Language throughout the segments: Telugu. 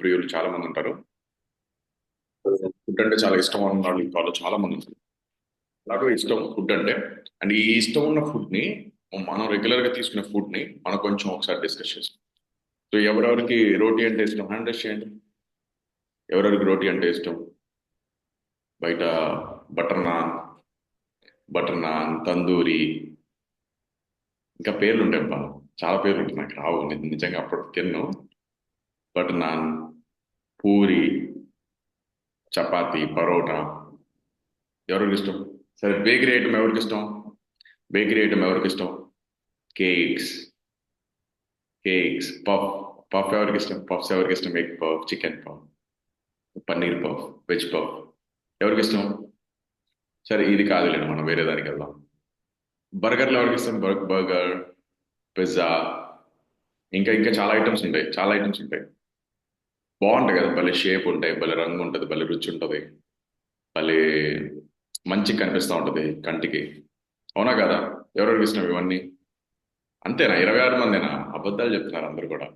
ప్రియులు చాలా మంది ఉంటారు. ఫుడ్ అంటే చాలా ఇష్టం ఉన్న వాళ్ళు వాళ్ళు చాలా మంది ఉంటారు. నాకు ఇష్టం ఫుడ్ అంటే. అండ్ ఈ ఇష్టం ఉన్న ఫుడ్ ని మనం రెగ్యులర్ గా తీసుకునే ఫుడ్ ని మనం కొంచెం ఒకసారి డిస్కస్ చేస్తాం. సో ఎవరెవరికి రోటీ అంటే ఇష్టం హ్యాండ్ రైస్ చేయండి. ఎవరెవరికి రోటీ అంటే ఇష్టం? బయట బటర్ నాన్, తందూరి, ఇంకా పేర్లు ఉంటాయి అబ్బా. చాలా పేర్లు ఉంటాయి, నాకు రావు నిజంగా అప్పుడు తిన్ను. బటర్ నాన్, పూరి, చపాతి, పరోటా. ఎవరికి ఇష్టం? సరే, బేకరీ ఐటమ్ ఎవరికి ఇష్టం? కేక్స్. పఫ్. ఎవరికి ఇష్టం? పఫ్స్ ఎవరికి ఇష్టం? Egg puff, chicken puff, paneer puff, veg puff. ఎవరికి ఇష్టం? సరే, ఇది కాదులేండి, మనం వేరే దానికి వెళ్దాం. బర్గర్లు ఎవరికి ఇష్టం? బర్గర్, పిజ్జా, ఇంకా ఇంకా చాలా ఐటమ్స్ ఉంటాయి. బాగుంటాయి కదా, భలే షేప్ ఉంటాయి, భలే రంగు ఉంటుంది, భలే రుచి ఉంటుంది, భలే మంచిగా కనిపిస్తూ ఉంటుంది కంటికి. అవునా కదా? ఎవరెవరికి ఇష్టం ఇవన్నీ? అంతేనా? 26 మందేనా? అబద్ధాలు చెప్తున్నారు అందరు కూడా.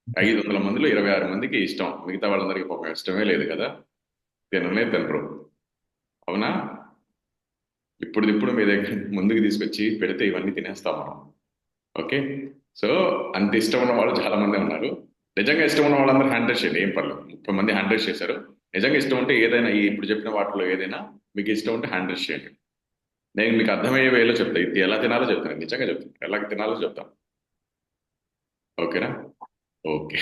500 మందిలో 26 మందికి ఇష్టం, మిగతా వాళ్ళందరికీ పాపం ఇష్టమే లేదు కదా, తిననే తినరు. అవునా? ఇప్పుడు మీ దగ్గర ముందుకు తీసుకొచ్చి పెడితే ఇవన్నీ తినేస్తాం మనం. ఓకే. సో అంత ఇష్టం ఉన్న వాళ్ళు చాలా మంది ఉన్నారు. నిజంగా ఇష్టం ఉన్న వాళ్ళందరూ హ్యాండ్ రైస్ చేయండి, ఏం పర్లేదు. 30 మంది హ్యాండ్ రైస్ చేశారు. నిజంగా ఇష్టం ఉంటే ఏదైనా ఈ ఇప్పుడు చెప్పిన వాటిలో ఏదైనా మీకు ఇష్టం ఉంటే హ్యాండ్ రైస్ చేయండి. నేను మీకు అర్థమయ్యే వేలో చెప్తాను, ఇది ఎలా తినాలో చెప్తాను, నిజంగా చెప్తాను, ఎలా తినాలో చెప్తాను. ఓకేనా? ఓకే.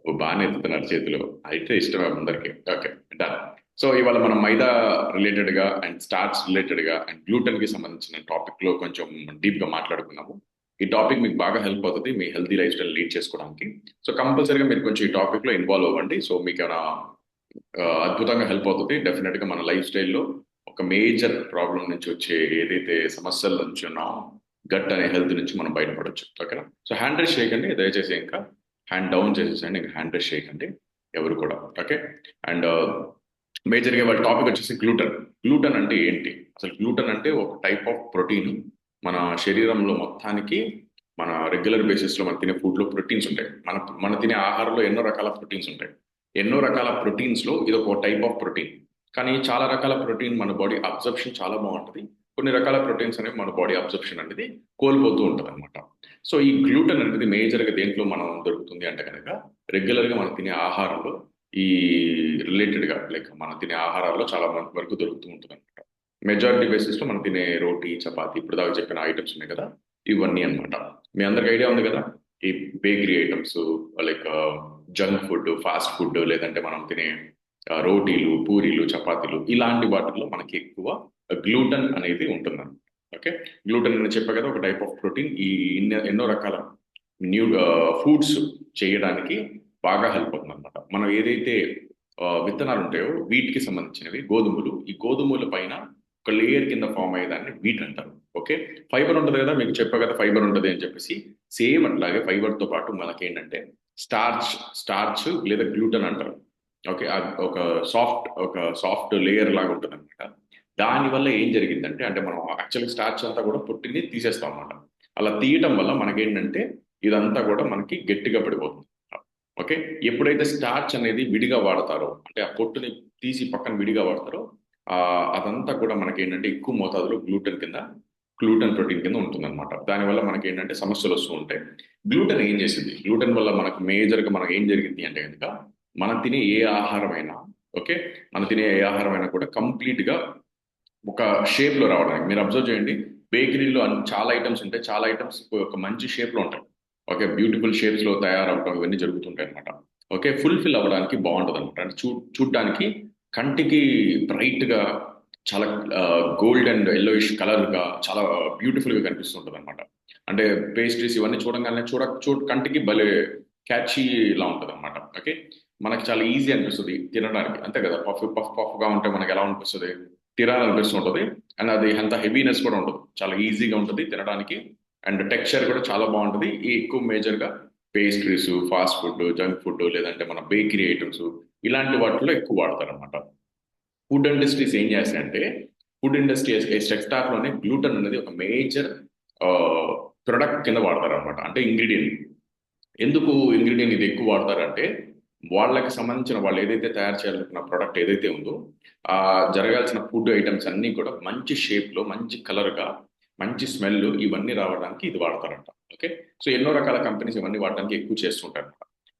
ఓ, బాగానే ఎత్తుతున్నారు చేతిలో. అయితే ఇష్టమే అందరికి. Okay, done. సో ఇవాళ మనం మైదా రిలేటెడ్ గా అండ్ స్టార్చ్ రిలేటెడ్ గా అండ్ గ్లూటెన్ కి సంబంధించిన టాపిక్ లో కొంచెం డీప్ గా మాట్లాడుకున్నాము. ఈ టాపిక్ మీకు బాగా హెల్ప్ అవుతుంది మీ హెల్తీ లైఫ్ స్టైల్ లీడ్ చేసుకోవడానికి. సో కంపల్సరీగా మీరు కొంచెం ఈ టాపిక్ లో ఇన్వాల్వ్ అవ్వండి. సో మీకు ఏమైనా అద్భుతంగా హెల్ప్ అవుతుంది. డెఫినెట్ గా మన లైఫ్ స్టైల్లో ఒక మేజర్ ప్రాబ్లం నుంచి వచ్చే ఏదైతే సమస్యల నుంచి ఉన్నామో, గట్ అనే హెల్త్ నుంచి మనం బయటపడవచ్చు. ఓకేనా? సో హ్యాండ్ రైస్ చేయకండి దయచేసి, ఇంకా హ్యాండ్ డౌన్ చేసేసండి, ఇంకా హ్యాండ్ రైస్ చేయకండి ఎవరు కూడా. ఓకే. అండ్ మేజర్గా వాళ్ళ టాపిక్ వచ్చేసి గ్లూటన్. గ్లూటన్ అంటే ఏంటి? అసలు గ్లూటన్ అంటే ఒక టైప్ ఆఫ్ ప్రోటీన్. మన శరీరంలో మొత్తానికి మన రెగ్యులర్ బేసిస్లో మనం తినే ఫుడ్లో ప్రోటీన్స్ ఉంటాయి. మన తినే ఆహారంలో ఎన్నో రకాల ప్రోటీన్స్ ఉంటాయి. ఎన్నో రకాల ప్రోటీన్స్లో ఇది ఒక టైప్ ఆఫ్ ప్రోటీన్. కానీ చాలా రకాల ప్రోటీన్ మన బాడీ అబ్జర్ప్షన్ చాలా బాగుంటుంది. కొన్ని రకాల ప్రోటీన్స్ అనేవి మన బాడీ అబ్జర్ప్షన్ అనేది కోల్పోతూ ఉంటుంది అనమాట. సో ఈ గ్లూటన్ అనేది మేజర్గా దేంట్లో మనం దొరుకుతుంది అంటే కనుక, రెగ్యులర్గా మనం తినే ఆహారంలో ఈ రిలేటెడ్గా లైక్ మనం తినే ఆహారాల్లో చాలా వరకు దొరుకుతూ ఉంటుంది అనమాట. మెజారిటీ బేసిస్లో మనం తినే రోటీ, చపాతి, ఇప్పుడు దాకా చెప్పిన ఐటమ్స్ ఉన్నాయి కదా, ఇవన్నీ అన్నమాట. మీ అందరికి ఐడియా ఉంది కదా, ఈ bakery items like junk food, fast food, లేదంటే మనం తినే రోటీలు, పూరీలు, చపాతీలు, ఇలాంటి వాటిల్లో మనకి ఎక్కువ గ్లూటన్ అనేది ఉంటుంది. ఓకే. గ్లూటన్ అని చెప్పా కదా, ఒక టైప్ ఆఫ్ ప్రోటీన్. ఈ ఎన్నో రకాల న్యూ ఫుడ్స్ చేయడానికి బాగా హెల్ప్ అవుతుంది అనమాట. మనం ఏదైతే విత్తనాలు ఉంటాయో వీటికి సంబంధించినవి గోధుమలు. ఈ గోధుమల పైన ఒక లేయర్ కింద ఫామ్ అయ్యేదాన్ని వీట్ అంటారు. ఓకే. ఫైబర్ ఉంటుంది కదా, మీకు చెప్పా కదా ఫైబర్ ఉంటుంది అని చెప్పేసి. సేమ్ అట్లాగే ఫైబర్ తో పాటు మనకేంటంటే స్టార్చ్ లేదా గ్లూటన్ అంటారు. ఓకే. ఒక సాఫ్ట్ లేయర్ లాగా ఉంటుంది అనమాట. దానివల్ల ఏం జరిగిందంటే, అంటే మనం యాక్చువల్గా స్టార్చ్ అంతా కూడా పొట్టుని తీసేస్తాం అనమాట. అలా తీయటం వల్ల మనకేంటంటే ఇదంతా కూడా మనకి గట్టిగా పడిపోతుంది. ఓకే. ఎప్పుడైతే స్టార్చ్ అనేది విడిగా వాడతారో, అంటే ఆ పొట్టుని తీసి పక్కన విడిగా వాడతారో, అదంతా కూడా మనకేంటంటే ఎక్కువ మోతాదులో గ్లూటన్ ప్రోటీన్ కింద ఉంటుందన్నమాట. దానివల్ల మనకి ఏంటంటే సమస్యలు వస్తూ ఉంటాయి. గ్లూటన్ ఏం చేసింది? గ్లూటన్ వల్ల మనకు మేజర్గా మనకు ఏం జరిగింది అంటే కనుక, మనం తినే ఏ ఆహారమైనా, ఓకే, మనం తినే ఏ ఆహారమైనా కూడా కంప్లీట్గా ఒక షేప్ లో రావడానికి మీరు అబ్జర్వ్ చేయండి. బేకరీలో చాలా ఐటమ్స్ ఉంటాయి, చాలా ఐటమ్స్ ఒక మంచి షేప్ లో ఉంటాయి. ఓకే. బ్యూటిఫుల్ షేప్స్ లో తయారవడం ఇవన్నీ జరుగుతుంటాయి అనమాట. ఓకే. ఫుల్ఫిల్ అవ్వడానికి బాగుంటుంది అనమాట. అంటే చూడ్డానికి కంటికి బ్రైట్ గా, చాలా గోల్డ్ అండ్ ఎల్లోయిష్ కలర్ గా, చాలా బ్యూటిఫుల్ గా కనిపిస్తుంటుంది అనమాట. అంటే పేస్ట్రీస్ ఇవన్నీ చూడంగానే కంటికి భలే క్యాచీ లా ఉంటుంది అనమాట. ఓకే. మనకి చాలా ఈజీ అనిపిస్తుంది తినడానికి, అంతే కదా. పఫ్ గా ఉంటే మనకి ఎలా అనిపిస్తుంది? తినాలనిపిస్తుంటది. అండ్ అది అంత హెవీనెస్ కూడా ఉండదు, చాలా ఈజీగా ఉంటుంది తినడానికి. అండ్ టెక్స్చర్ కూడా చాలా బాగుంటుంది. ఈ ఎక్కువ మేజర్గా pastries, fast food, junk food, లేదంటే మన బేకరీ ఐటమ్స్, ఇలాంటి వాటిలో ఎక్కువ వాడతారు అనమాట. ఫుడ్ ఇండస్ట్రీస్ ఏం చేస్తాయంటే, ఫుడ్ ఇండస్ట్రీ సెక్టార్లోనే గ్లూటన్ అనేది ఒక మేజర్ ప్రొడక్ట్ కింద వాడతారు అనమాట. అంటే ఇంగ్రీడియంట్. ఎందుకు ఇంగ్రీడియంట్ ఇది ఎక్కువ వాడతారంటే, వాళ్ళకి సంబంధించిన వాళ్ళు ఏదైతే తయారు చేయాలనుకున్న ప్రోడక్ట్ ఏదైతే ఉందో ఆ జరగాల్సిన ఫుడ్ ఐటమ్స్ అన్నీ కూడా మంచి షేప్లో మంచి కలర్గా మంచి స్మెల్ ఇవన్నీ రావడానికి ఇది వాడతారంట. ఓకే. సో ఎన్నో రకాల కంపెనీస్ ఇవన్నీ వాడడానికి ఎక్కువ చేస్తుంటారు.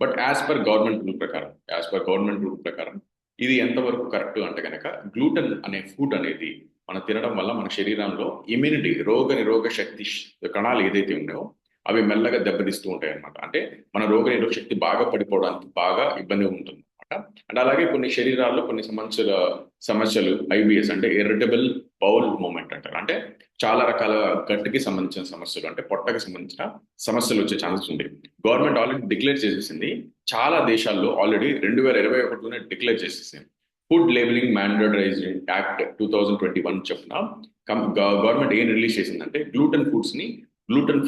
But as per government rule ప్రకారం ఇది ఎంతవరకు కరెక్ట్ అంటే కనుక గ్లూటన్ అనే ఫుడ్ అనేది మనం తినడం వల్ల మన శరీరంలో ఇమ్యూనిటీ రోగ నిరోధక శక్తి కణాలు ఏదైతే ఉన్నాయో అవి మెల్లగా దెబ్బతీస్తూ ఉంటాయి అన్నమాట. అంటే మన రోగ నిరోధక శక్తి బాగా పడిపోవడానికి బాగా ఇబ్బంది ఉంటుంది అనమాట. అండ్ అలాగే కొన్ని శరీరాల్లో కొన్ని సమస్యలు ఐబిఎస్ అంటే ఇరిటబుల్ బౌల్ మూమెంట్ అంటారు. అంటే చాలా రకాల గట్టికి సంబంధించిన సమస్యలు అంటే పొట్టకి సంబంధించిన సమస్యలు వచ్చే ఛాన్సెస్ ఉంది. గవర్నమెంట్ ఆల్రెడీ డిక్లేర్ చేసేసింది. చాలా దేశాల్లో ఆల్రెడీ 2021లోనే డిక్లేర్ చేసేసింది. ఫుడ్ లేబులింగ్ మ్యాండేటరైజింగ్ యాక్ట్ 2021 చెప్పిన గవర్నమెంట్ ఏం రిలీజ్ చేసిందంటే గ్లూటన్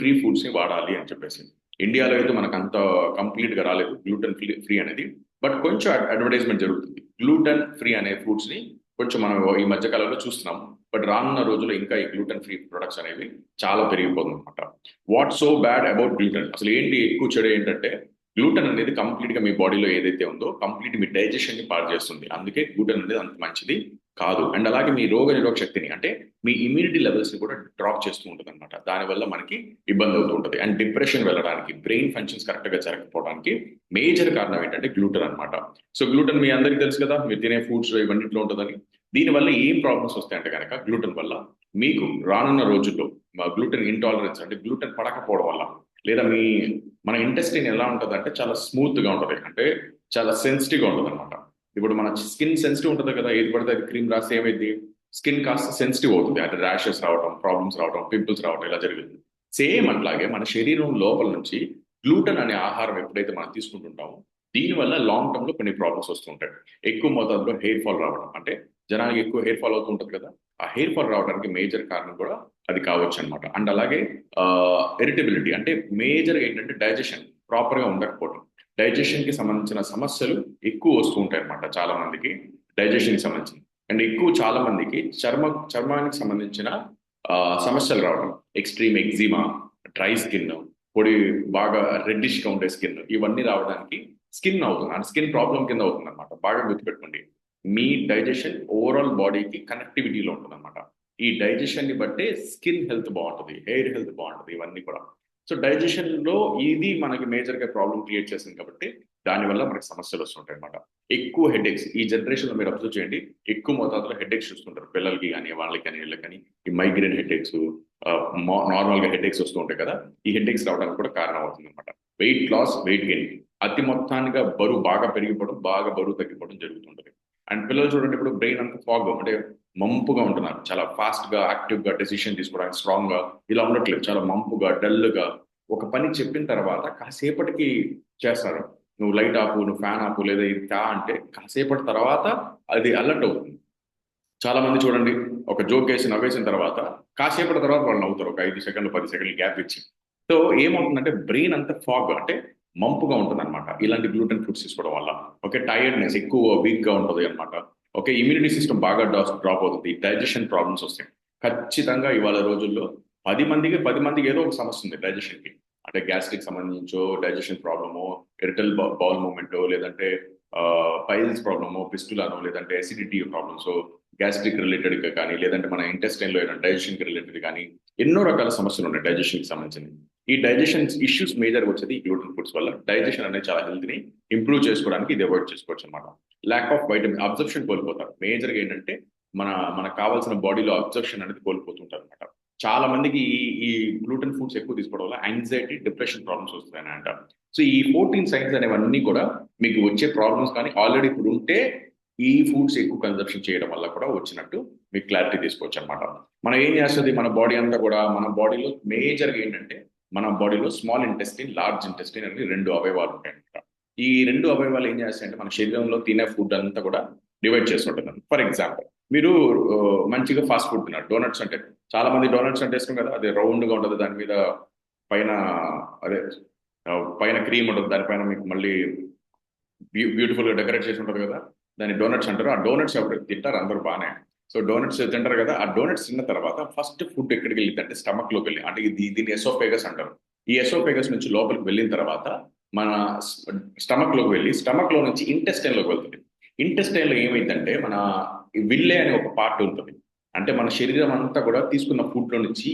ఫ్రీ ఫుడ్స్ ని వాడాలి అని చెప్పేసి. ఇండియాలో అయితే మనకు అంత కంప్లీట్ గా రాలేదు గ్లూటన్ ఫ్రీ అనేది. బట్ కొంచెం అడ్వర్టైజ్మెంట్ జరుగుతుంది. గ్లూటన్ ఫ్రీ అనే ఫుడ్స్ ని కొంచెం మనం ఈ మధ్య కాలంలో చూస్తున్నాం. బట్ రానున్న రోజుల్లో ఇంకా ఈ గ్లూటన్ ఫ్రీ ప్రొడక్ట్స్ అనేవి చాలా పెరిగిపోతుంది అనమాట. What so bad about gluten, అసలు ఏంటి ఎక్కువ చెడు ఏంటంటే గ్లూటన్ అనేది కంప్లీట్ గా మీ బాడీలో ఏదైతే ఉందో కంప్లీట్ మీ డైజెషన్ ని పాడు చేస్తుంది. అందుకే గ్లూటన్ అనేది అంత మంచిది కాదు. అండ్ అలాగే మీ రోగ నిరోధక శక్తిని అంటే మీ ఇమ్యూనిటీ లెవెల్స్ ని కూడా డ్రాప్ చేస్తూ ఉంటుంది అనమాట. దానివల్ల మనకి ఇబ్బంది అవుతూ ఉంటుంది. అండ్ డిప్రెషన్ వెళ్ళడానికి, బ్రెయిన్ ఫంక్షన్స్ కరెక్ట్ గా జరగకపోవడానికి మేజర్ కారణం ఏంటంటే గ్లూటన్ అనమాట. సో గ్లూటన్ మీ అందరికీ తెలుసు కదా, మీరు తినే ఫుడ్స్ ఇవన్నింటిలో ఉంటుందని. దీనివల్ల ఏం ప్రాబ్లమ్స్ వస్తాయంటే కనుక గ్లూటన్ వల్ల మీకు రానున్న రోజుల్లో గ్లూటన్ ఇంటాలరెన్స్ అంటే గ్లూటన్ పడకపోవడం వల్ల లేదా మన ఇంటెస్టైన్ ఎలా ఉంటుంది అంటే చాలా స్మూత్ గా ఉంటుంది. అంటే చాలా సెన్సిటివ్ గా ఉంటుంది అనమాట. ఇప్పుడు మన స్కిన్ సెన్సిటివ్ ఉంటుంది కదా, ఏది పడితే అది క్రీమ్ రాస్తే ఏమైంది, స్కిన్ కాస్త సెన్సిటివ్ అవుతుంది. అంటే ర్యాషెస్ రావడం, ప్రాబ్లమ్స్ రావడం, పింపుల్స్ రావడం ఇలా జరుగుతుంది. సేమ్ అట్లాగే మన శరీరం లోపల నుంచి గ్లూటన్ అనే ఆహారం ఎప్పుడైతే మనం తీసుకుంటుంటామో దీనివల్ల లాంగ్ టర్మ్ లో కొన్ని ప్రాబ్లమ్స్ వస్తుంటాయి. ఎక్కువ మోతాదులో హెయిర్ ఫాల్ రావడం, అంటే జనానికి ఎక్కువ హెయిర్ ఫాల్ అవుతూ ఉంటుంది కదా, ఆ హెయిర్ ఫాల్ రావడానికి మేజర్ కారణం కూడా అది కావచ్చు అనమాట. అండ్ అలాగే ఇరిటబిలిటీ అంటే మేజర్ ఏంటంటే డైజెషన్ ప్రాపర్ గా ఉండకపోవడం. డైజెషన్ కి సంబంధించిన సమస్యలు ఎక్కువ వస్తూ ఉంటాయి అనమాట చాలా మందికి, డైజెషన్ కి సంబంధించి. అండ్ ఎక్కువ చాలా మందికి చర్మానికి సంబంధించిన సమస్యలు రావడం, ఎక్స్ట్రీమ్ ఎగ్జిమా, డ్రై స్కిన్, పొడి బాగా రెడ్డిష్ గా ఉండే స్కిన్, ఇవన్నీ రావడానికి స్కిన్ అవుతుంది అంటే స్కిన్ ప్రాబ్లం కింద అవుతుంది అనమాట. బాగా గుర్తుపెట్టుకోండి, మీ డైజెషన్ ఓవరాల్ బాడీకి కనెక్టివిటీలో ఉంటుంది అనమాట. ఈ డైజెషన్ ని బట్టే స్కిన్ హెల్త్ బాగుంటుంది, హెయిర్ హెల్త్ బాగుంటుంది, ఇవన్నీ కూడా. సో డైజెషన్ లో ఇది మనకి మేజర్ గా ప్రాబ్లం క్రియేట్ చేసింది కాబట్టి దానివల్ల మనకి సమస్యలు వస్తుంటాయి అనమాట. ఎక్కువ హెడేక్స్ ఈ జనరేషన్ లో మీరు అబ్జర్వ్ చేయండి, ఎక్కువ మోతాదులో హెడేక్స్ చూస్తుంటారు పిల్లలకి కానీ వాళ్ళకి కానీ వీళ్ళకి కానీ. ఈ మైగ్రేన్ హెడేక్స్, నార్మల్ గా హెడేక్స్ వస్తూ ఉంటాయి కదా, ఈ హెడేక్స్ రావడానికి కూడా కారణం అవుతుంది అనమాట. వెయిట్ లాస్, వెయిట్ గెయిన్, అతి మొత్తానికి బరువు బాగా పెరిగిపోవడం, బాగా బరువు తగ్గిపోవడం జరుగుతుంటది. అండ్ పిల్లలు చూడండి, ఇప్పుడు బ్రెయిన్ అంతా ఫాగ్ అంటే మంపుగా ఉంటున్నారు, చాలా ఫాస్ట్ గా యాక్టివ్ గా డెసిషన్ తీసుకోవడానికి స్ట్రాంగ్ గా ఇలా ఉండట్లేదు, చాలా మంపుగా డల్ గా. ఒక పని చెప్పిన తర్వాత కాసేపటికి చేస్తారు, నువ్వు లైట్ ఆపు, నువ్వు ఫ్యాన్ ఆపు, లేదా ఇది కా అంటే కాసేపటి తర్వాత అది అలర్ట్ అవుతుంది. చాలా మంది చూడండి, ఒక జోక్ వేసి నవ్వేసిన తర్వాత కాసేపటి తర్వాత వాళ్ళు నవ్వుతారు, ఒక 5 సెకండ్లు 10 సెకండ్లు గ్యాప్ ఇచ్చి. సో ఏమవుతుందంటే బ్రెయిన్ అంతా ఫాగ్ అంటే మంపుగా ఉంటుంది అనమాట ఇలాంటి గ్లూటెన్ ఫుడ్స్ తీసుకోవడం వల్ల. ఓకే, టైర్డ్నెస్ ఎక్కువ వీక్ గా ఉంటుంది అనమాట. ఓకే, ఇమ్యూనిటీ సిస్టమ్ బాగా డ్రాప్ అవుతుంది, డైజెషన్ ప్రాబ్లమ్స్ వస్తాయి. ఖచ్చితంగా ఇవాళ రోజుల్లో 10 మందికి ఏదో ఒక సమస్య ఉంది డైజెషన్ కి. అంటే గ్యాస్ట్రిక్ సంబంధించో, డైజెషన్ ప్రాబ్లమో, ఇరిటల్ బౌల్ మూమెంటో, లేదంటే పైల్స్ ప్రాబ్లమో, పిస్టులానో, లేదంటే అసిడిటీ ప్రాబ్లమ్స్, గ్యాస్ట్రిక్ రిలేటెడ్ గా కానీ, లేదంటే మన ఇంటెస్టైన్ లో ఏదైనా డైజెషన్ కి రిలేటెడ్ కానీ ఎన్నో రకాల సమస్యలు ఉన్నాయి డైజెషన్ కి సంబంధించి. ఈ డైజెషన్ ఇష్యూస్ మేజర్ వచ్చేది గ్లూటెన్ ఫుడ్స్ వల్ల. డైజెషన్ అనేది చాలా హెల్త్ ని ఇంప్రూవ్ చేసుకోవడానికి ఇది అవాయిడ్ చేసుకోవచ్చు అనమాట. ల్యాక్ ఆఫ్ వైటమిన్, అబ్జర్ప్షన్ కోల్పోతారు. మేజర్ గా ఏంటంటే మన మనకు కావాల్సిన బాడీలో అబ్జర్ప్షన్ అనేది కోల్పోతుంటారు అనమాట. చాలా మందికి ఈ గ్లూటెన్ ఫుడ్స్ ఎక్కువ తీసుకోవడం వల్ల యాంగ్జైటీ, డిప్రెషన్ ప్రాబ్లమ్స్ వస్తాయని అంటారు. సో ఈ 14 సైన్స్ అనేవన్నీ కూడా మీకు వచ్చే ప్రాబ్లమ్స్ కానీ ఆల్రెడీ ఇప్పుడు ఉంటే ఈ ఫుడ్స్ ఎక్కువ కన్సంప్షన్ చేయడం వల్ల కూడా వచ్చినట్టు మీకు క్లారిటీ తీసుకోవచ్చు అనమాట. మనం ఏం చేస్తుంది, మన బాడీ అంతా కూడా, మన బాడీలో మేజర్గా ఏంటంటే మన బాడీలో స్మాల్ ఇంటెస్టిన్, లార్జ్ ఇంటెస్టిన్ అని 2 అవయవాలు ఉంటాయి అనమాట. ఈ 2 అవయవాలు ఏం చేస్తాయంటే మన శరీరంలో తినే ఫుడ్ అంతా కూడా డివైడ్ చేస్తుంటుంది. ఫర్ ఎగ్జాంపుల్, మీరు మంచిగా ఫాస్ట్ ఫుడ్ తిన్నారు, డోనట్స్ అంటే చాలా మంది డోనట్స్ అంటే ఇష్టం కదా, అది రౌండ్ గా ఉంటుంది, దాని మీద పైన అదే పైన క్రీమ్ ఉంటుంది, దానిపైన మీకు మళ్ళీ బ్యూటిఫుల్ గా డెకరేట్ చేసి ఉంటుంది కదా, దాన్ని డోనట్స్ అంటారు. ఆ డోనట్స్ ఎవరు తింటారు, అందరూ బాగానే. సో డోనట్స్ తింటారు కదా, ఆ డోనట్స్ తిన్న తర్వాత ఫస్ట్ ఫుడ్ ఎక్కడికి వెళ్ళింది అంటే స్టమక్ లోకి వెళ్ళి, అంటే దీన్ని ఎసోఫేగస్ అంటారు. ఈ ఎసోఫేగస్ నుంచి లోపలికి వెళ్ళిన తర్వాత మన స్టమక్ లోకి వెళ్ళి స్టమక్ లో నుంచి ఇంటెస్టైన్ లోకి వెళ్తుంది. ఇంటెస్టైన్ లో ఏమైందంటే మన విల్లే అనే ఒక పార్ట్ ఉంటుంది. అంటే మన శరీరం అంతా కూడా తీసుకున్న ఫుడ్ లో నుంచి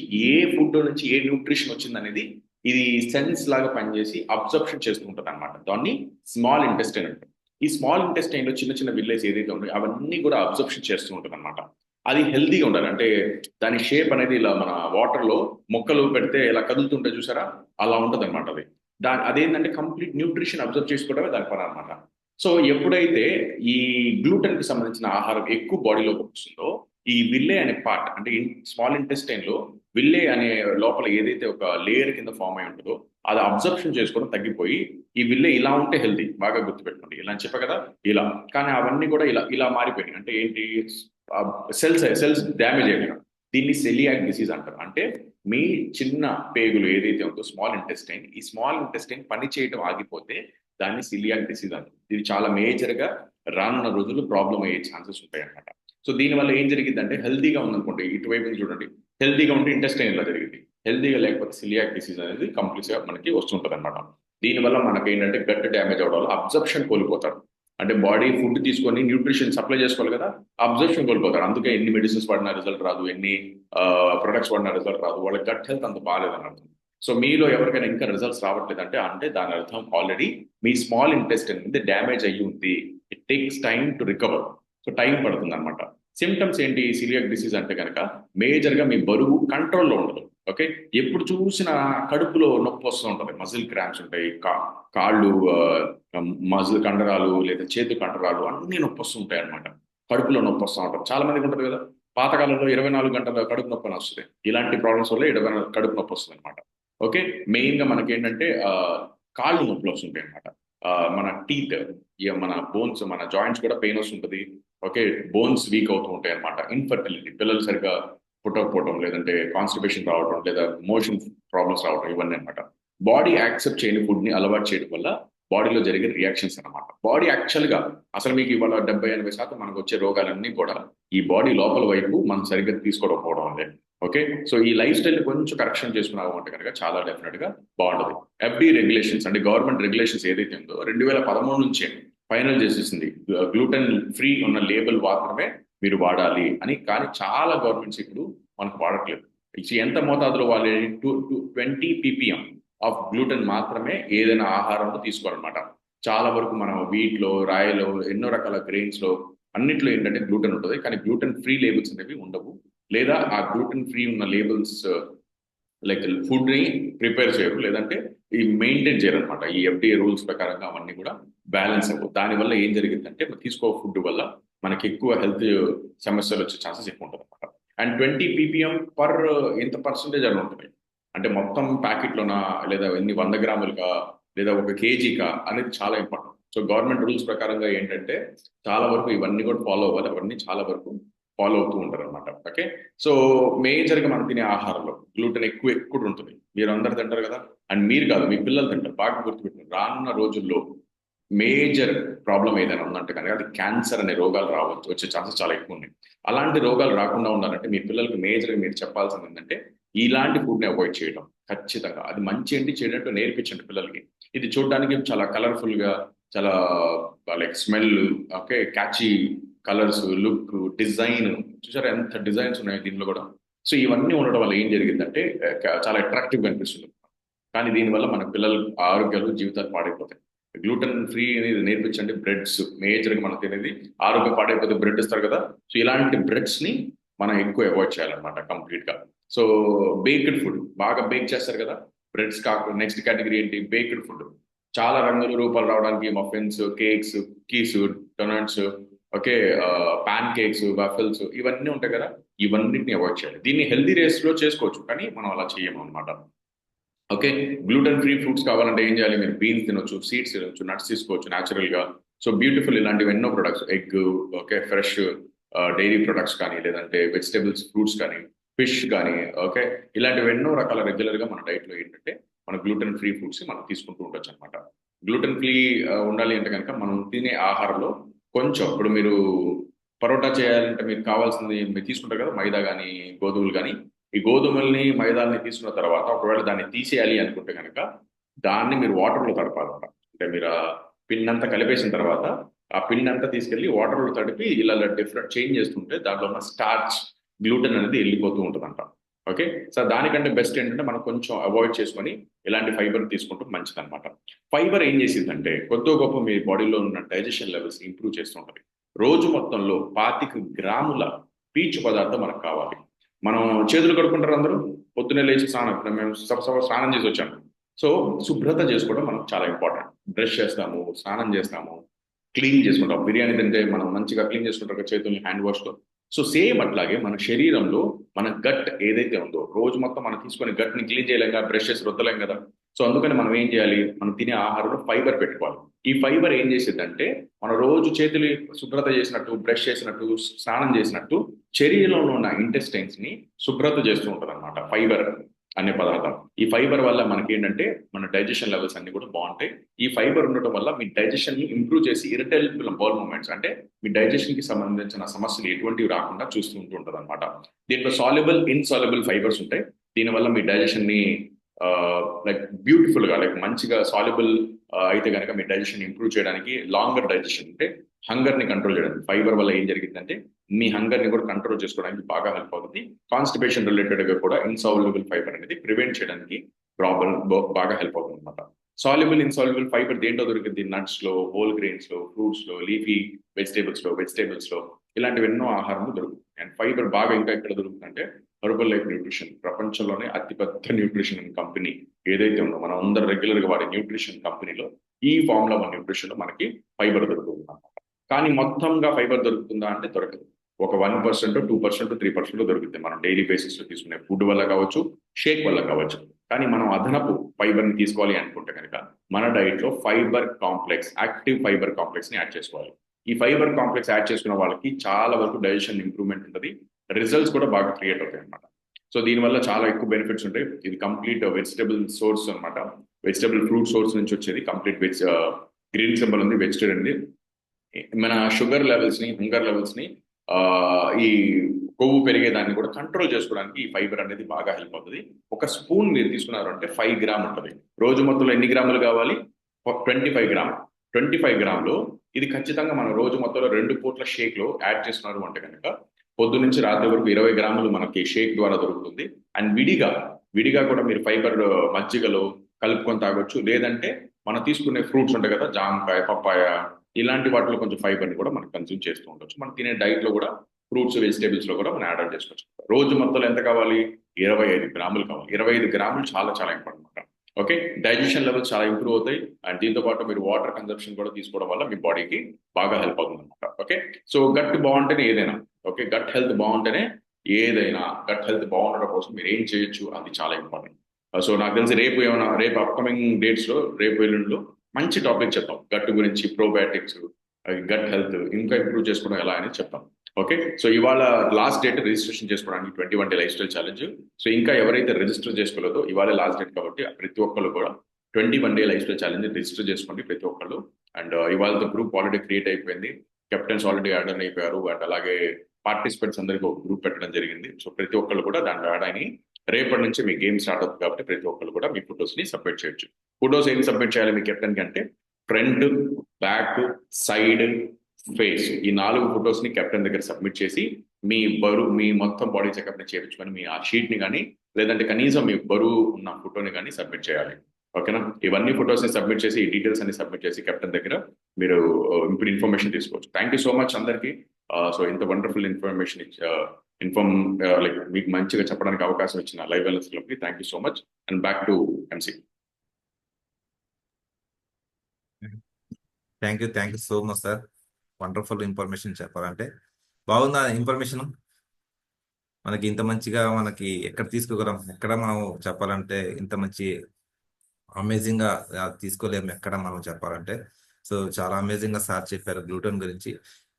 ఫుడ్ లో నుంచి ఏ న్యూట్రిషన్ వచ్చింది అనేది ఇది సెన్స్ లాగా పనిచేసి అబ్జర్ప్షన్ చేస్తూ ఉంటుంది అనమాట. దాన్ని స్మాల్ ఇంటెస్టైన్ అంటారు. ఈ స్మాల్ ఇంటెస్టైన్ లో చిన్న చిన్న విల్లేస్ ఏదైతే ఉన్నాయో అవన్నీ కూడా అబ్జర్ప్షన్ చేస్తూ ఉంటుంది అనమాట. అది హెల్తీగా ఉండాలి అంటే దాని షేప్ అనేది ఇలా మన వాటర్ లో మొక్కలు పెడితే ఇలా కదులుతుంటే చూసారా, అలా ఉంటుంది అనమాట. అది అదేంటంటే కంప్లీట్ న్యూట్రిషన్ అబ్జర్వ్ చేసుకోవడమే దాని పని అనమాట. సో ఎప్పుడైతే ఈ గ్లూటెన్ కి సంబంధించిన ఆహారం ఎక్కువ బాడీలోకి వస్తుందో ఈ విల్లే అనే పార్ట్ అంటే స్మాల్ ఇంటెస్టైన్ లో విల్లే అనే లోపల ఏదైతే ఒక లేయర్ కింద ఫామ్ అయి ఉంటుందో అది అబ్జర్ప్షన్ చేసుకోవడం తగ్గిపోయి ఈ విల్లే ఇలా ఉంటే హెల్తీ, బాగా గుర్తుపెట్టుకోండి. ఇలా అని చెప్పా కదా, ఇలా. కానీ అవన్నీ కూడా ఇలా ఇలా మారిపోయినాయి. అంటే ఏంటి, సెల్స్ డ్యామేజ్ అయిపోయినా దీన్ని సెలియాక్ డిసీజ్ అంటారు. అంటే మీ చిన్న పేగులు ఏదైతే ఉందో స్మాల్ ఇంటెస్టైన్, ఈ స్మాల్ ఇంటెస్టైన్ పని చేయడం ఆగిపోతే దాన్ని సిలియాక్ డిసీజ్ అంటారు. ఇది చాలా మేజర్ గా రానున్న రోజుల్లో ప్రాబ్లం అయ్యే ఛాన్సెస్ ఉంటాయి అన్నమాట. సో దీనివల్ల ఏం జరిగిందంటే హెల్తీగా ఉందనుకోండి, ఇటువైపు నుంచి చూడండి, హెల్తీగా ఉంటే ఇంటెస్టైన్ ఇలా జరిగింది, హెల్తీగా లేకపోతే సిలియాక్ డిసీజ్ అనేది కంప్లీట్ గా మనకి వస్తుంటది అనమాట. దీనివల్ల మనకి ఏంటంటే గట్ డ్యామేజ్ అవడం వల్ల అబ్జర్ప్షన్ కోల్పోతారు. అంటే బాడీ ఫుడ్ తీసుకొని న్యూట్రిషన్ సప్లై చేసుకోవాలి కదా, అబ్జర్ప్షన్ కోల్పోతారు. అందుకే ఎన్ని మెడిసిన్స్ వాడినా రిజల్ట్ రాదు, ఎన్ని ప్రొడక్ట్స్ వాడినా రిజల్ట్ రాదు, వాళ్ళ గట్ హెల్త్ అంత బాగాలేదని అర్థం. సో మీలో ఎవరికైనా ఇంకా రిజల్ట్స్ రావట్లేదు అంటే దాని అర్థం ఆల్రెడీ మీ స్మాల్ ఇంటెస్టైన్ మీద డ్యామేజ్ అయ్యి ఉంది. It takes time to recover. So time పడుతుంది అనమాట. సిమ్టమ్స్ ఏంటి సిలియాక్ డిసీజ్ అంటే కనుక మేజర్ గా మీ బరువు కంట్రోల్లో ఉండదు. ఓకే, ఎప్పుడు చూసినా కడుపులో నొప్పి వస్తూ ఉంటుంది, మజిల్ క్రాంప్స్ ఉంటాయి, కాళ్ళు మజిల్ కండరాలు లేదా చేతు కండరాలు అన్ని నొప్పి వస్తుంటాయి అనమాట. కడుపులో నొప్పి వస్తూ ఉంటారు. చాలా మందికి ఉంటుంది కదా, పాతకాలంలో 24 గంటల కడుపు నొప్పి అని వస్తుంది. ఇలాంటి ప్రాబ్లమ్స్ వల్ల కడుపు నొప్పి వస్తుంది అనమాట. ఓకే, మెయిన్ గా మనకి ఏంటంటే కాళ్ళు నొప్పులు వస్తుంటాయి అనమాట. మన టీత్, మన బోన్స్, మన జాయింట్స్ కూడా పెయిన్ వస్తుంటది. ఓకే, బోన్స్ వీక్ అవుతూ ఉంటాయి అనమాట. ఇన్ఫర్టిలిటీ, పిల్లలు సరిగా పుట్టకపోవడం, లేదంటే కాన్స్టిపేషన్ రావడం, లేదా మోషన్ ప్రాబ్లమ్స్ రావడం, ఇవన్నీ అనమాట. బాడీ యాక్సెప్ట్ చేయని ఫుడ్ ని అలవాటు చేయడం వల్ల బాడీలో జరిగే రియాక్షన్స్ అనమాట. బాడీ యాక్చువల్ గా అసలు మీకు ఇవాళ 70-80% మనకు వచ్చే రోగాలన్నీ కూడా ఈ బాడీ లోపల వైపు మనం సరిగ్గా తీసుకోవడం వల్లే. ఓకే, సో ఈ లైఫ్ స్టైల్ కొంచెం కరెక్షన్ చేసుకున్నాము అంటే కనుక చాలా డెఫినెట్ గా బాగుంటుంది. ఎఫ్డి రెగ్యులేషన్స్ అంటే గవర్నమెంట్ రెగ్యులేషన్స్ ఏదైతే ఉందో 2013 నుంచే ఫైనల్ చేసేసింది, గ్లూటెన్ ఫ్రీ ఉన్న లేబుల్ మాత్రమే మీరు వాడాలి అని. కానీ చాలా గవర్నమెంట్స్ ఇప్పుడు మనకు వాడట్లేదు. ఎంత మోతాదులో వాళ్ళే 20 ppm ఆఫ్ గ్లూటెన్ మాత్రమే ఏదైనా ఆహారంలో తీసుకోవాలన్నమాట. చాలా వరకు మనం వీట్లో, రాయిలో, ఎన్నో రకాల గ్రెయిన్స్ లో అన్నిట్లో ఏంటంటే గ్లూటెన్ ఉంటుంది, కానీ గ్లూటెన్ ఫ్రీ లేబుల్స్ అనేవి ఉండవు. లేదా ఆ గ్లూటెన్ ఫ్రీ ఉన్న లేబుల్స్ లైక్ ఫుడ్ ని ప్రిపేర్ చేయరు, లేదంటే ఈ మెయింటైన్ చేయరు అనమాట. ఈ ఎఫ్డిఏ రూల్స్ ప్రకారంగా అవన్నీ కూడా బ్యాలెన్స్ అవ్వవు. దానివల్ల ఏం జరిగిందంటే తీసుకో ఫుడ్ వల్ల మనకి ఎక్కువ హెల్త్ సమస్యలు వచ్చే ఛాన్సెస్ ఎక్కువ ఉంటుంది అనమాట. అండ్ 20 ppm పర్ ఎంత పర్సంటేజ్ అని ఉంటుంది, అంటే మొత్తం ప్యాకెట్లోనా, లేదా ఎన్ని 100 గ్రాములుగా, లేదా 1 kg అనేది చాలా ఇంపార్టెంట్. సో గవర్నమెంట్ రూల్స్ ప్రకారంగా ఏంటంటే చాలా వరకు ఇవన్నీ కూడా ఫాలో అవ్వాలి, అవన్నీ చాలా వరకు ఫాలో అవుతూ ఉంటారు అనమాట. ఓకే, సో మేజర్ గా మనం తినే ఆహారంలో గ్లూటెన్ ఎక్కువ ఉంటుంది. మీరు అందరు తింటారు కదా, అండ్ మీరు కాదు మీ పిల్లలు తింటారు. బాగా గుర్తుపెట్టుకుని రానున్న రోజుల్లో మేజర్ ప్రాబ్లం ఏదైనా ఉందంటే కనుక అది క్యాన్సర్ అనే రోగాలు రావచ్చు, వచ్చే ఛాన్సెస్ చాలా ఎక్కువ ఉన్నాయి. అలాంటి రోగాలు రాకుండా ఉండాలంటే మీ పిల్లలకి మేజర్గా మీరు చెప్పాల్సింది ఏంటంటే ఇలాంటి ఫుడ్ని అవాయిడ్ చేయడం. ఖచ్చితంగా అది మంచి ఏంటి చేయడంటూ నేర్పించండి పిల్లలకి. ఇది చూడడానికి చాలా కలర్ఫుల్ గా, చాలా like smell, okay, catchy colours, look, design, చూసారా ఎంత డిజైన్స్ ఉన్నాయి దీనిలో కూడా. సో ఇవన్నీ ఉండడం వల్ల ఏం జరిగిందంటే చాలా అట్రాక్టివ్ గా అనిపిస్తుంది. కానీ దీనివల్ల మన పిల్లల ఆరోగ్యాలు, జీవితాలు పాడైపోతాయి. గ్లూటెన్ ఫ్రీ అనేది నేర్పించండి. బ్రెడ్స్ మేజర్గా మనం తినేది ఆరోగ్యం పాడైపోతే బ్రెడ్ ఇస్తారు కదా, సో ఇలాంటి బ్రెడ్స్ ని మనం ఎక్కువ అవాయిడ్ చేయాలన్నమాట కంప్లీట్ గా. సో బేక్డ్ ఫుడ్ బాగా బేక్ చేస్తారు కదా, బ్రెడ్స్ కాకుండా నెక్స్ట్ కేటగిరీ ఏంటి, బేక్డ్ ఫుడ్. చాలా రంగుల రూపాలు రావడానికి muffins, cakes, cookies, donuts, okay, pancakes, waffles, ఇవన్నీ ఉంటాయి కదా, ఇవన్నిటిని అవాయిడ్ చేయాలి. దీన్ని హెల్దీ రేస్ లో చేసుకోవచ్చు, కానీ మనం అలా చేయము అనమాట. ఓకే, గ్లూటెన్ ఫ్రీ ఫ్రూట్స్ కావాలంటే ఏం చేయాలి, మీరు బీన్స్ తినొచ్చు, సీడ్స్ తినొచ్చు, నట్స్ తీసుకోవచ్చు న్యాచురల్ గా. సో బ్యూటిఫుల్ ఇలాంటివి ఎన్నో products, egg, okay, fresh dairy products కానీ, లేదంటే వెజిటేబుల్స్, ఫ్రూట్స్ కానీ, ఫిష్ కానీ, ఓకే, ఇలాంటివి ఎన్నో రకాల రెగ్యులర్ గా మన డైట్ లో ఏంటంటే మన గ్లూటెన్ ఫ్రీ ఫుడ్స్ మనం తీసుకుంటూ ఉండొచ్చు అనమాట. గ్లూటెన్ ఫ్రీ ఉండాలి అంటే కనుక మనం తినే ఆహారంలో కొంచెం, ఇప్పుడు మీరు పరోటా చేయాలంటే మీకు కావాల్సింది మీరు తీసుకుంటారు కదా, మైదా కానీ గోధుమలు కానీ. ఈ గోధుమల్ని, మైదాల్ని తీసుకున్న తర్వాత ఒకవేళ దాన్ని తీసేయాలి అనుకుంటే కనుక దాన్ని మీరు వాటర్లో తడపాలన్నమాట. అంటే మీరు ఆ పిండి అంతా కలిపేసిన తర్వాత ఆ పిండి అంతా తీసుకెళ్లి వాటర్లో తడిపి ఇలా డిఫరెంట్ చేంజ్ చేస్తుంటే దాంట్లో ఉన్న స్టార్చ్, గ్లూటెన్ అనేది వెళ్ళిపోతూ ఉంటుందంట. ఓకే. సో దానికంటే బెస్ట్ ఏంటంటే మనం కొంచెం అవాయిడ్ చేసుకొని ఇలాంటి ఫైబర్ తీసుకుంటూ మంచిదన్నమాట. ఫైబర్ ఏం చేసిందంటే కొద్దో గొప్ప మీ బాడీలో ఉన్న డైజెషన్ లెవెల్స్ ఇంప్రూవ్ చేస్తూ ఉంటుంది. రోజు మొత్తంలో 25 గ్రాముల పీచు పదార్థం మనకు కావాలి. మనం చేతులు కడుక్కుంటారు అందరూ పొద్దున్నే లేచి స్నానం, ఇప్పుడు మేము స్నానం చేసి వచ్చాము. సో శుభ్రత చేసుకోవడం మనకు చాలా ఇంపార్టెంట్. బ్రష్ చేస్తాము, స్నానం చేస్తాము, క్లీన్ చేసుకుంటాం. బిర్యానీ తింటే మనం మంచిగా క్లీన్ చేసుకుంటాం కదా చేతుల్ని హ్యాండ్ వాష్తో. సో సేమ్ అట్లాగే మన శరీరంలో మన గట్ ఏదైతే ఉందో రోజు మొత్తం మనం తీసుకొని గట్ని క్లీన్ చేయలేం కదా, బ్రష్ చేసి రుద్దలేం కదా. సో అందుకని మనం ఏం చేయాలి, మనం తినే ఆహారంలో ఫైబర్ పెట్టుకోవాలి. ఈ ఫైబర్ ఏం చేసేదంటే మన రోజు చేతులు శుభ్రత చేసినట్టు, బ్రష్ చేసినట్టు, స్నానం చేసినట్టు శరీరంలో ఉన్న ఇంటెస్టైన్స్ ని శుభ్రత చేస్తూ ఉంటుంది అనమాట ఫైబర్ అనే పదార్థం. ఈ ఫైబర్ వల్ల మనకి ఏంటంటే మన డైజెషన్ లెవెల్స్ అన్ని కూడా బాగుంటాయి. ఈ ఫైబర్ ఉండటం వల్ల మీ డైజెషన్ ని ఇంప్రూవ్ చేసి ఇరిటబుల్ బౌల్ మూమెంట్స్ అంటే మీ డైజెషన్ కి సంబంధించిన సమస్యలు ఎటువంటివి రాకుండా చూస్తూ ఉంటుంది అనమాట. దీంట్లో సాల్యుబుల్, ఇన్సాల్యుబుల్ ఫైబర్స్ ఉంటాయి. దీనివల్ల మీ డైజెషన్ ని లైక్ బ్యూటిఫుల్ గా లైక్ మంచిగా సాల్యుబుల్ అయితే కనుక మీ డైజెషన్ ఇంప్రూవ్ చేయడానికి, లాంగర్ డైజెషన్ అంటే హంగర్ ని కంట్రోల్ చేయడానికి ఫైబర్ వల్ల ఏం జరిగిందంటే మీ హంగర్ ని కూడా కంట్రోల్ చేసుకోవడానికి బాగా హెల్ప్ అవుతుంది. కాన్స్టిపేషన్ రిలేటెడ్ గా కూడా ఇన్సాల్యుబుల్ ఫైబర్ అనేది ప్రివెంట్ చేయడానికి ప్రాబ్లం బాగా హెల్ప్ అవుతుంది అనమాట. సాల్యుబుల్, ఇన్సాల్యుబుల్ ఫైబర్ దేంట్లో దొరికింది? నట్స్ లో, హోల్ గ్రెయిన్స్ లో, ఫ్రూట్స్ లో, లీఫీ వెజిటేబుల్స్ లో ఇలాంటివి ఎన్నో ఆహారంలో దొరుకుతుంది. అండ్ ఫైబర్ బాగా ఇంకా ఎక్కడ దొరుకుతుందంటే హెర్బల్ లైఫ్ న్యూట్రిషన్, ప్రపంచంలోనే అతిపెద్ద న్యూట్రిషన్ కంపెనీ ఏదైతే ఉందో మనం అందరు రెగ్యులర్ గా వాడే న్యూట్రిషన్ కంపెనీలో ఈ ఫార్ములా వన్ న్యూట్రిషన్ లో మనకి ఫైబర్ దొరుకుతుంది అనమాట. కానీ మొత్తంగా ఫైబర్ దొరుకుతుందా అంటే దొరకదు. ఒక 1%, 2%, 3% దొరుకుతుంది మనం డైలీ బేసిస్ లో తీసుకునే ఫుడ్ వల్ల కావచ్చు, షేక్ వల్ల కావచ్చు. కానీ మనం అదనపు ఫైబర్ ని తీసుకోవాలి అనుకుంటే కనుక మన డైట్ లో fiber complex, active fiber complex ని యాడ్ చేసుకోవాలి. ఈ ఫైబర్ కాంప్లెక్స్ యాడ్ చేసుకున్న వాళ్ళకి చాలా వరకు డైజెషన్ ఇంప్రూవ్మెంట్ ఉంటుంది, రిజల్ట్స్ కూడా బాగా క్రియేట్ అవుతాయి అనమాట. సో దీనివల్ల చాలా ఎక్కువ బెనిఫిట్స్ ఉంటాయి. ఇది కంప్లీట్ వెజిటబుల్ సోర్స్ అనమాట. వెజిటబుల్ ఫ్రూట్ సోర్స్ నుంచి వచ్చేది కంప్లీట్ గ్రీన్ సింబల్ ఉంది, వెజిటేరియన్ ఉంది. మన షుగర్ లెవెల్స్ ని, హంగర్ లెవెల్స్ ని, ఈ కొవ్వు పెరిగేదాన్ని కూడా కంట్రోల్ చేసుకోవడానికి ఈ ఫైబర్ అనేది బాగా హెల్ప్ అవుతుంది. ఒక స్పూన్ మీరు తీసుకున్నారు అంటే 5 గ్రామ్ ఉంటుంది. రోజు మొత్తంలో ఎన్ని గ్రాములు కావాలి? 25 గ్రామ్. 25 గ్రాములు ఇది ఖచ్చితంగా మనం రోజు మొత్తంలో 2 పూట్ల షేక్ లో యాడ్ చేస్తున్నారు అంటే కనుక పొద్దు నుంచి రాత్రి వరకు 20 గ్రాములు మనకి షేక్ ద్వారా దొరుకుతుంది. అండ్ విడిగా విడిగా కూడా మీరు ఫైబర్ మజ్జిగలో కలుపుకొని తాగొచ్చు. లేదంటే మనం తీసుకునే ఫ్రూట్స్ ఉంటాయి కదా, జామకాయ, పప్పాయ, ఇలాంటి వాటిలో కొంచెం ఫైబర్ ని కూడా మనం కన్స్యూమ్ చేస్తూ ఉండొచ్చు. మనం తినే డైట్ లో కూడా ఫ్రూట్స్, వెజిటేబుల్స్ లో కూడా మనం యాడ్ ఆన్ చేసుకోవచ్చు. రోజు మొత్తంలో ఎంత కావాలి? 25 గ్రాములు కావాలి. 25 గ్రాములు చాలా చాలా ఇంపార్టెంట్ అనమాట. ఓకే. డైజెషన్ లెవెల్స్ చాలా ఇంప్రూవ్ అవుతాయి. అండ్ దీంతో పాటు మీరు వాటర్ కన్సంప్షన్ కూడా తీసుకోవడం వల్ల మీ బాడీకి బాగా హెల్ప్ అవుతుంది అనమాట. ఓకే. సో గట్ బాగుంటేనే ఏదైనా. ఓకే. గట్ హెల్త్ బాగుంటేనే ఏదైనా. గట్ హెల్త్ బాగుండడం కోసం మీరు ఏం చేయొచ్చు అది చాలా ఇంపార్టెంట్. సో నాకు తెలిసి రేపు అప్కమింగ్ డేట్స్ లో, రేపు ఎల్లుండిలో మంచి టాపిక్ చెప్తాం గట్ గురించి, ప్రోబయాటిక్స్, గట్ హెల్త్ ఇంకా ఇంప్రూవ్ చేసుకోవడం ఎలా అని చెప్తాం. ఓకే. సో ఇవాళ లాస్ట్ డేట్ రిజిస్ట్రేషన్ చేసుకోవడానికి 21 day life style challenge. So ఇంకా ఎవరైతే రిజిస్టర్ చేసుకోలేదో ఇవాళ లాస్ట్ డేట్ కాబట్టి ప్రతి ఒక్కళ్ళు కూడా 21 day life style challenge register చేసుకోండి ప్రతి ఒక్కళ్ళు. అండ్ ఇవాళ గ్రూప్ ఆల్రెడీ క్రియేట్ అయిపోయింది. కెప్టెన్స్ ఆల్రెడీ యాడ్ అయిపోయారు. అండ్ అలాగే పార్టిసిపెంట్స్ అందరికీ ఒక గ్రూప్ పెట్టడం జరిగింది. సో ప్రతి ఒక్కళ్ళు కూడా దాంట్లో యాడ్ అయినాయి. రేపటి నుంచి మీ గేమ్ స్టార్ట్ అవుతుంది కాబట్టి ప్రతి ఒక్కళ్ళు కూడా మీ ఫొటోస్ ని సబ్మిట్ చేయొచ్చు. ఫొటోస్ ఏం సబ్మిట్ చేయాలి మీ కెప్టెన్ కి అంటే ఫ్రంట్, బ్యాక్, సైడ్, ఫేస్, ఈ 4 ఫొటోస్ ని కెప్టెన్ దగ్గర సబ్మిట్ చేసి మీ మొత్తం బాడీ చెకప్ ని చేయించుకొని మీ ఆ షీట్ ని కానీ లేదంటే కనీసం మీ బరువు ఉన్న ఫోటోని కానీ సబ్మిట్ చేయాలి. ఓకేనా? ఇవన్నీ ఫొటోస్ ని సబ్మిట్ చేసి ఈ డీటెయిల్స్ అన్ని సబ్మిట్ చేసి కెప్టెన్ దగ్గర మీరు ఇప్పుడు ఇన్ఫర్మేషన్ తీసుకోవచ్చు. థ్యాంక్ యూ సో మచ్ అందరికి. సో ఇంత వండర్ఫుల్ ఇన్ఫర్మేషన్ లైక్ మీకు మంచిగా చెప్పడానికి అవకాశం ఇచ్చిన లైవ్ వెల్నెస్ క్లబ్ కి thank you so much. And back to MC. Thank you so much sir. Wonderful information చెప్పాలంటే బాగుందా ఇన్ఫర్మేషన్? మనకి ఇంత మంచిగా మనకి ఎక్కడ తీసుకోగలం, ఎక్కడ మనం చెప్పాలంటే ఇంత మంచి అమేజింగ్ గా తీసుకోలేము ఎక్కడ మనం చెప్పాలంటే. సో చాలా అమేజింగ్ గా సార్ చెప్పారు గ్లూటెన్ గురించి.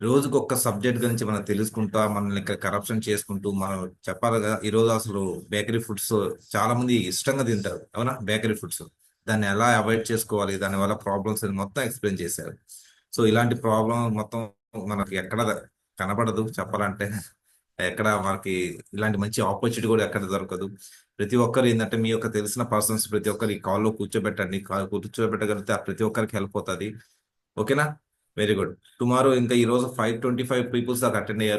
రోజుకి ఒక్క సబ్జెక్ట్ గురించి మనం తెలుసుకుంటా మనల్ని ఇంకా కరప్షన్ చేసుకుంటూ మనం చెప్పాలి కదా. ఈ రోజు అసలు బేకరీ ఫుడ్స్ చాలా మంది ఇష్టంగా తింటారు, అవునా? బేకరీ ఫుడ్స్ దాన్ని ఎలా అవాయిడ్ చేసుకోవాలి, దాని వల్ల ప్రాబ్లమ్స్ మొత్తం ఎక్స్ప్లెయిన్ చేశారు. సో ఇలాంటి ప్రాబ్లం మొత్తం మనకి ఎక్కడ కనబడదు చెప్పాలంటే. ఎక్కడ మనకి ఇలాంటి మంచి ఆపర్చునిటీ కూడా ఎక్కడ దొరకదు. ప్రతి ఒక్కరు ఏంటంటే మీ యొక్క తెలిసిన పర్సన్స్ ప్రతి ఒక్కరు ఈ కాల్లో కూర్చోబెట్టండి. కూర్చోబెట్టగలిగితే ఆ ప్రతి ఒక్కరికి హెల్ప్ అవుతుంది. ఓకేనా? Very good. టుమారో ఇంకా ఈ రోజు 525 పీపుల్స్ దాకా అటెండ్ అయ్యారు.